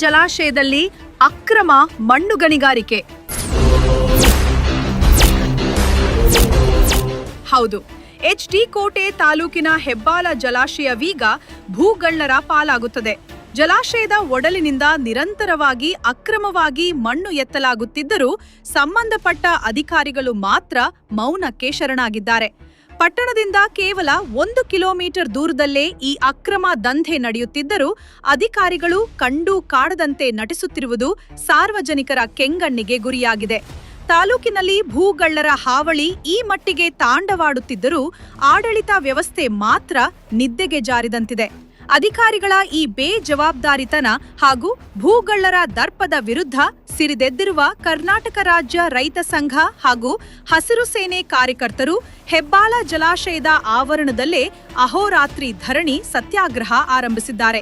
ಜಲಾಶಯದಲ್ಲಿ ಅಕ್ರಮ ಮಣ್ಣು ಗಣಿಗಾರಿಕೆ. ಹೌದು, ಎಚ್.ಡಿ. ಕೋಟೆ ತಾಲೂಕಿನ ಹೆಬ್ಬಾಳ ಜಲಾಶಯವೀಗ ಭೂಗಳ್ಳರ ಪಾಲಾಗುತ್ತದೆ. ಜಲಾಶಯದ ಒಡಲಿನಿಂದ ನಿರಂತರವಾಗಿ ಅಕ್ರಮವಾಗಿ ಮಣ್ಣು ಎತ್ತಲಾಗುತ್ತಿದ್ದರೂ ಸಂಬಂಧಪಟ್ಟ ಅಧಿಕಾರಿಗಳು ಮಾತ್ರ ಮೌನಕ್ಕೆ ಶರಣಾಗಿದ್ದಾರೆ. ಪಟ್ಟಣದಿಂದ ಕೇವಲ 1 ಕಿಲೋಮೀಟರ್ ದೂರದಲ್ಲೇ ಈ ಅಕ್ರಮ ದಂಧೆ ನಡೆಯುತ್ತಿದ್ದರೂ ಅಧಿಕಾರಿಗಳು ಕಂಡು ಕಾಡದಂತೆ ನಟಿಸುತ್ತಿರುವುದು ಸಾರ್ವಜನಿಕರ ಕೆಂಗಣ್ಣಿಗೆ ಗುರಿಯಾಗಿದೆ. ತಾಲೂಕಿನಲ್ಲಿ ಭೂಗಳ್ಳರ ಹಾವಳಿ ಈ ಮಟ್ಟಿಗೆ ತಾಂಡವಾಡುತ್ತಿದ್ದರೂ ಆಡಳಿತ ವ್ಯವಸ್ಥೆ ಮಾತ್ರ ನಿದ್ದೆಗೆ ಜಾರಿದಂತಿದೆ. ಅಧಿಕಾರಿಗಳ ಈ ಬೇಜವಾಬ್ದಾರಿತನ ಹಾಗೂ ಭೂಗಳ್ಳರ ದರ್ಪದ ವಿರುದ್ಧ ಸಿರಿದೆದ್ದಿರುವ ಕರ್ನಾಟಕ ರಾಜ್ಯ ರೈತ ಸಂಘ ಹಾಗೂ ಹಸಿರು ಸೇನೆ ಕಾರ್ಯಕರ್ತರು ಹೆಬ್ಬಾಳ ಜಲಾಶಯದ ಆವರಣದಲ್ಲೇ ಅಹೋರಾತ್ರಿ ಧರಣಿ ಸತ್ಯಾಗ್ರಹ ಆರಂಭಿಸಿದ್ದಾರೆ.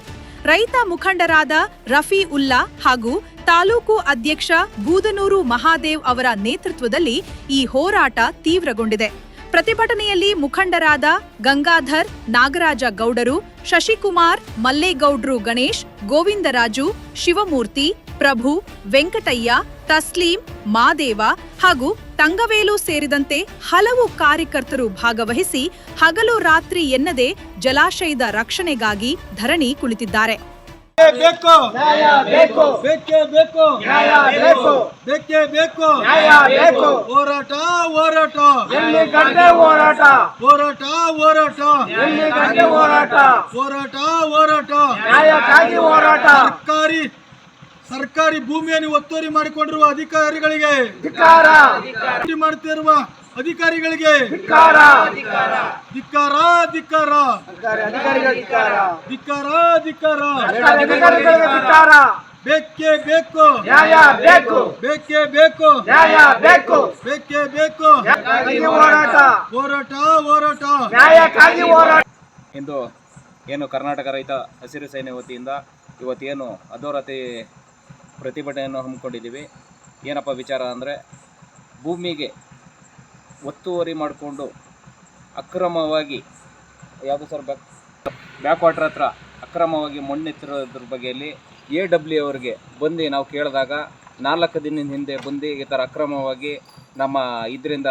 ರೈತ ಮುಖಂಡರಾದ ರಫಿ ಉಲ್ಲಾ ಹಾಗೂ ತಾಲೂಕು ಅಧ್ಯಕ್ಷ ಬೂದನೂರು ಮಹಾದೇವ್ ಅವರ ನೇತೃತ್ವದಲ್ಲಿ ಈ ಹೋರಾಟ ತೀವ್ರಗೊಂಡಿದೆ. ಪ್ರತಿಭಟನೆಯಲ್ಲಿ ಮುಖಂಡರಾದ ಗಂಗಾಧರ್, ನಾಗರಾಜ ಗೌಡರು, ಶಶಿಕುಮಾರ್, ಮಲ್ಲೇಗೌಡ್ರು ಗಣೇಶ್, ಗೋವಿಂದರಾಜು, ಶಿವಮೂರ್ತಿ, ಪ್ರಭು, ವೆಂಕಟಯ್ಯ, ತಸ್ಲೀಂ, ಮಾದೇವ ಹಾಗೂ ತಂಗವೇಲು ಸೇರಿದಂತೆ ಹಲವು ಕಾರ್ಯಕರ್ತರು ಭಾಗವಹಿಸಿ ಹಗಲು ರಾತ್ರಿ ಎನ್ನದೆ ಜಲಾಶಯದ ರಕ್ಷಣೆಗಾಗಿ ಧರಣಿ ಕುಳಿತಿದ್ದಾರೆ. ಬೇಕು ನ್ಯಾಯ ಬೇಕು, ಬೇಕೇ ಬೇಕು ನ್ಯಾಯ ಬೇಕು, ಬೇಕೇ ಬೇಕು ನ್ಯಾಯ ಬೇಕು. ಹೋರಾಟ ಹೋರಾಟ ಎಲ್ಲಿ ಗಂಟೆ ಹೋರಾಟ, ಹೋರಾಟ ಹೋರಾಟ ಎಲ್ಲಿ ಗಂಟೆ ಹೋರಾಟ, ಹೋರಾಟ ಹೋರಾಟ ನ್ಯಾಯಕ್ಕಾಗಿ ಹೋರಾಟ. ಸರ್ಕಾರಿ ಭೂಮಿಯನ್ನು ಒತ್ತುವರಿ ಮಾಡಿಕೊಂಡಿರುವ ಅಧಿಕಾರಿಗಳಿಗೆ ಧಿಕ್ಕಾರ, ಮಾಡುತ್ತಿರುವ ಅಧಿಕಾರಿಗಳಿಗೆ ಧಿಕ್ಕಾರ, ಧಿಕ್ಕಾರ ಧಿಕ್ಕಾರ, ಧಿಕ್ಕಾರ ಧಿಕ್ಕಾರ, ಧಿಕ್ಕಾರ. ಬೇಕೇ ಬೇಕು ನ್ಯಾಯ ಬೇಕು, ಬೇಕೇ ಬೇಕು ನ್ಯಾಯ ಬೇಕು, ಬೇಕೇ ಬೇಕು ಹೋರಾಟ, ಹೋರಾಟ ಹೋರಾಟ ನ್ಯಾಯಕ್ಕಾಗಿ ಹೋರಾಟ. ಇಂದು ಏನು ಕರ್ನಾಟಕ ರೈತ ಹಸಿರು ಸೇನೆ ವತಿಯಿಂದ ಇವತ್ತೇನು ಅಧೋರಾತ್ರಿ ಪ್ರತಿಭಟನೆಯನ್ನು ಹಮ್ಮಿಕೊಂಡಿದ್ದೀವಿ. ಏನಪ್ಪ ವಿಚಾರ ಅಂದರೆ, ಭೂಮಿಗೆ ಒತ್ತುವರಿ ಮಾಡಿಕೊಂಡು ಅಕ್ರಮವಾಗಿ ಯಾವುದು ಸರ್ ಬ್ಯಾಕ್ ವಾಟರ್ ಹತ್ರ ಅಕ್ರಮವಾಗಿ ಮಣ್ಣೆತ್ತಿರೋದ್ರ ಬಗ್ಗೆಯಲ್ಲಿ AW ಅವರಿಗೆ ಬಂದು ನಾವು ಕೇಳಿದಾಗ 4 ದಿನದ ಹಿಂದೆ ಬಂದು ಈ ಥರ ಅಕ್ರಮವಾಗಿ ನಮ್ಮ ಇದರಿಂದ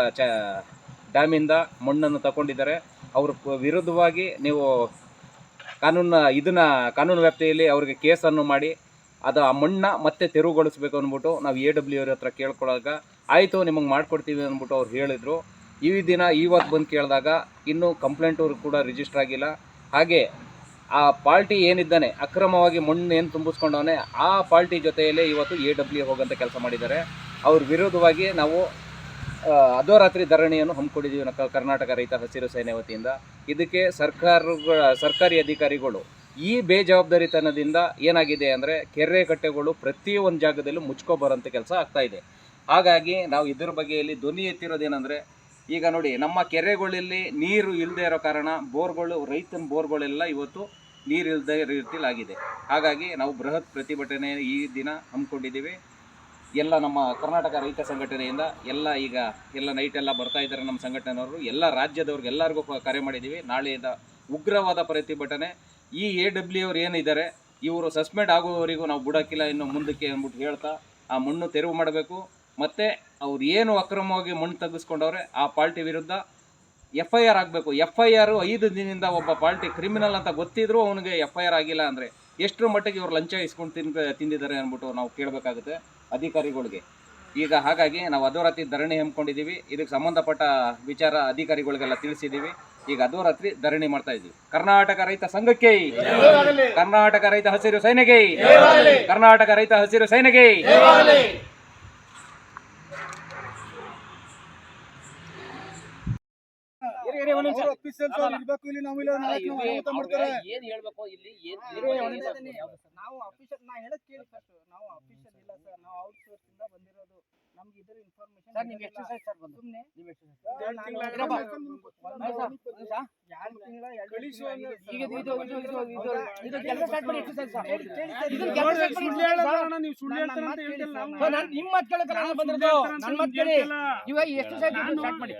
ಡ್ಯಾಮಿಂದ ಮಣ್ಣನ್ನು ತಗೊಂಡಿದ್ದಾರೆ. ಅವ್ರ ವಿರುದ್ಧವಾಗಿ ನೀವು ಕಾನೂನು ವ್ಯಾಪ್ತಿಯಲ್ಲಿ ಅವ್ರಿಗೆ ಕೇಸನ್ನು ಮಾಡಿ ಅದು ಆ ಮಣ್ಣನ್ನ ಮತ್ತೆ ತೆರವುಗೊಳಿಸ್ಬೇಕು ಅಂದ್ಬಿಟ್ಟು ನಾವು AW ಅವ್ರ ಹತ್ರ ಕೇಳ್ಕೊಳ್ಳಾಗ ಆಯಿತು ನಿಮಗೆ ಮಾಡಿಕೊಡ್ತೀವಿ ಅಂದ್ಬಿಟ್ಟು ಅವ್ರು ಹೇಳಿದರು. ಇವತ್ತು ಬಂದು ಕೇಳಿದಾಗ ಇನ್ನೂ ಕಂಪ್ಲೇಂಟು ಕೂಡ ರಿಜಿಸ್ಟರ್ ಆಗಿಲ್ಲ. ಹಾಗೆ ಆ ಪಾರ್ಟಿ ಏನಿದ್ದಾನೆ ಅಕ್ರಮವಾಗಿ ಮಣ್ಣು ಏನು ತುಂಬಿಸ್ಕೊಂಡವನೇ ಆ ಪಾರ್ಟಿ ಜೊತೆಯಲ್ಲೇ ಇವತ್ತು AW ಹೋಗೋಂಥ ಕೆಲಸ ಮಾಡಿದ್ದಾರೆ. ಅವ್ರ ವಿರೋಧವಾಗಿ ನಾವು ಅಧೋರಾತ್ರಿ ಧರಣಿಯನ್ನು ಹಮ್ಮಿಕೊಂಡಿದ್ದೀವಿ ಕರ್ನಾಟಕ ರೈತ ಹಸಿರು ಸೇನೆ ವತಿಯಿಂದ. ಇದಕ್ಕೆ ಸರ್ಕಾರಿ ಅಧಿಕಾರಿಗಳು ಈ ಬೇಜವಾಬ್ದಾರಿತನದಿಂದ ಏನಾಗಿದೆ ಅಂದರೆ ಕೆರೆ ಕಟ್ಟೆಗಳು ಪ್ರತಿಯೊಂದು ಜಾಗದಲ್ಲೂ ಮುಚ್ಕೊಬರೋಂಥ ಕೆಲಸ ಆಗ್ತಾಯಿದೆ. ಹಾಗಾಗಿ ನಾವು ಇದ್ರ ಬಗ್ಗೆಯಲ್ಲಿ ಧ್ವನಿ ಎತ್ತಿರೋದೇನೆಂದರೆ, ಈಗ ನೋಡಿ ನಮ್ಮ ಕೆರೆಗಳಲ್ಲಿ ನೀರು ಇಲ್ಲದೆ ಇರೋ ಕಾರಣ ರೈತನ ಬೋರ್ಗಳೆಲ್ಲ ಇವತ್ತು ನೀರು ಇಲ್ಲದೆ ರೀತಿಲಾಗಿದೆ. ಹಾಗಾಗಿ ನಾವು ಬೃಹತ್ ಪ್ರತಿಭಟನೆ ಈ ದಿನ ಹಮ್ಮಿಕೊಂಡಿದ್ದೀವಿ. ಎಲ್ಲ ನಮ್ಮ ಕರ್ನಾಟಕ ರೈತ ಸಂಘಟನೆಯಿಂದ ಎಲ್ಲ ನೈಟೆಲ್ಲ ಬರ್ತಾ ಇದ್ದಾರೆ ನಮ್ಮ ಸಂಘಟನೆಯವರು. ಎಲ್ಲ ರಾಜ್ಯದವ್ರಿಗೆ ಎಲ್ಲರಿಗೂ ಕರೆ ಮಾಡಿದ್ದೀವಿ. ನಾಳೆಯಿಂದ ಉಗ್ರವಾದ ಪ್ರತಿಭಟನೆ. ಈ AW ಅವ್ರು ಏನಿದ್ದಾರೆ ಇವರು ಸಸ್ಪೆಂಡ್ ಆಗುವವರೆಗೂ ನಾವು ಬಿಡೋಕ್ಕಿಲ್ಲ ಇನ್ನು ಮುಂದಕ್ಕೆ ಅಂದ್ಬಿಟ್ಟು ಹೇಳ್ತಾ ಆ ಮಣ್ಣು ತೆರವು ಮಾಡಬೇಕು. ಮತ್ತು ಅವ್ರು ಏನು ಅಕ್ರಮವಾಗಿ ಮಣ್ಣು ತೆಗೆಸ್ಕೊಂಡವ್ರೆ ಆ ಪಾರ್ಟಿ ವಿರುದ್ಧ FIR ಆಗಬೇಕು. FIR 5 ದಿನದಿಂದ ಒಬ್ಬ ಪಾರ್ಟಿ ಕ್ರಿಮಿನಲ್ ಅಂತ ಗೊತ್ತಿದ್ರೂ ಅವನಿಗೆ FIR ಆಗಿಲ್ಲ ಅಂದರೆ ಎಷ್ಟರ ಮಟ್ಟಿಗೆ ಇವ್ರು ಲಂಚ ಇಸ್ಕೊಂಡು ತಿಂದಿದ್ದಾರೆ ಅಂದ್ಬಿಟ್ಟು ನಾವು ಕೇಳಬೇಕಾಗುತ್ತೆ ಅಧಿಕಾರಿಗಳಿಗೆ. ಈಗ ಹಾಗಾಗಿ ನಾವು ಅಧೋರಾತ್ರಿ ಧರಣಿ ಹಮ್ಮಿಕೊಂಡಿದ್ದೀವಿ. ಇದಕ್ಕೆ ಸಂಬಂಧಪಟ್ಟ ವಿಚಾರ ಅಧಿಕಾರಿಗಳಿಗೆಲ್ಲ ತಿಳಿಸಿದ್ದೀವಿ. ಈಗ ಅಧೋರಾತ್ರಿ ಧರಣಿ ಮಾಡ್ತಾ ಇದ್ದೀವಿ. ಕರ್ನಾಟಕ ರೈತ ಸಂಘಕ್ಕೆ, ಕರ್ನಾಟಕ ರೈತ ಹಸಿರು ಸೇನೆಗೆ, ಕರ್ನಾಟಕ ರೈತ ಹಸಿರು ಸೇನೆಗೆ. ನಮ್ಗೆ ಇದರ ಇನ್ಫಾರ್ಮೇಶನ್ ಸರ್ ನಿಮಗೆ ಎಷ್ಟು ಸೈಜ್ ಸರ್ ಬಂದು ಸುಮ್ಮನೆ ನೀವು ಎಷ್ಟು ಈಗ ಇದು ಕೆಲಸ ಸ್ಟಾರ್ಟ್ ಮಾಡಿ ಎಷ್ಟು ಸೈಜ್ ಸರ್ ಇದು ಕೆಲಸ ಸ್ಟಾರ್ಟ್ ಮಾಡಿ ಸುಳ್ಳು ಹೇಳೋಣ ನೀವು ಸುಳ್ಳು ಹೇಳ್ತೀರಾ ಅಂತ ಹೇಳ್ತಿಲ್ಲ ನಾವು ನಾನು ನಿಮ್ಮ ಮಾತು ಕೇಳಕ್ಕೆ ನಾನು ಬಂದಿರೋದು ನನ್ನ ಮಾತು ಕೇಳಿ ಇವಾಗ ಎಷ್ಟು ಸೈಜ್ ಸ್ಟಾರ್ಟ್ ಮಾಡಿ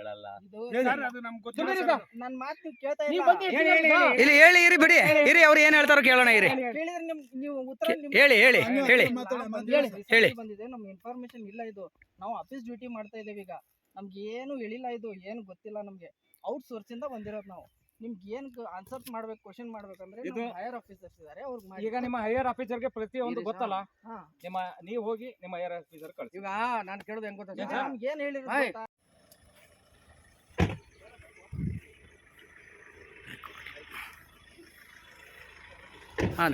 ಸರ್ ಅದು ನಮಗೆ ಗೊತ್ತಿಲ್ಲ ಬಂದಿರಿ ಸರ್. ನನ್ನ ಮಾತು ನೀವು ಕೇಳ್ತಾ ನೀವು ಇಲ್ಲ. ಬಂದು ಎಷ್ಟು ಜನ ಸರ್? ಇಲ್ಲಿ ಹೇಳಿ ಇರಿ ಬಿಡಿ ಇರಿ ಅವ್ರು ಏನ್ ಹೇಳ್ತಾರೋ ಕೇಳೋಣ ಇರಿ ಕೇಳಿದ್ರೆ ನೀವು ಉತ್ತರ ಹೇಳಿ ಹೇಳಿ ಹೇಳಿ ಹೇಳಿ. ಬಂದಿದೆ ನಮ್ಗೆ ಇನ್ಫಾರ್ಮೇಶನ್ ಇಲ್ಲ. ಇದು ನಾವು ಆಫೀಸ್ ಡ್ಯೂಟಿ ಮಾಡ್ತಾ ಇದ್ದೇವೆ ಈಗ. ನಮ್ಗೆ ಏನು ಹೇಳಿಲ್ಲ, ಇದು ಏನು ಗೊತ್ತಿಲ್ಲ ನಮ್ಗೆ. ಔಟ್ ಸೋರ್ಸ್ ಇಂದ ಬಂದಿರೋದು ನಾವು. ನಿಮ್ಗೆ ಏನ್ ಆನ್ಸರ್ ಮಾಡ್ಬೇಕು, ಕ್ವಶನ್ ಮಾಡ್ಬೇಕಂದ್ರೆ ಇದು ಹೈಯರ್ ಆಫೀಸರ್ಸ್ ಇದಾರೆ, ಅವ್ರಿಗೆ ಮಾಡಿ. ಈಗ ನಿಮ್ಮ ಹೈಯರ್ ಆಫೀಸರ್ಗೆ ಪ್ರತಿಯೊಂದು ಗೊತ್ತಲ್ಲ, ಹಾ. ನೀವು ಹೋಗಿ ನಿಮ್ಮ ಹೈಯರ್ ಆಫೀಸರ್ ಕಳಿಸಿ. ಈಗ ನಾನು ಕೇಳೋದು ಹೆಂಗ್ ಗೊತ್ತಾ ಏನ್ ಸರ್? ಸರ್? ನಮ್ಗೆ ಏನ್ ಹೇಳಿದ್ರು ಆಯ್. ಗೊತ್ತಾ? ಹಾಂ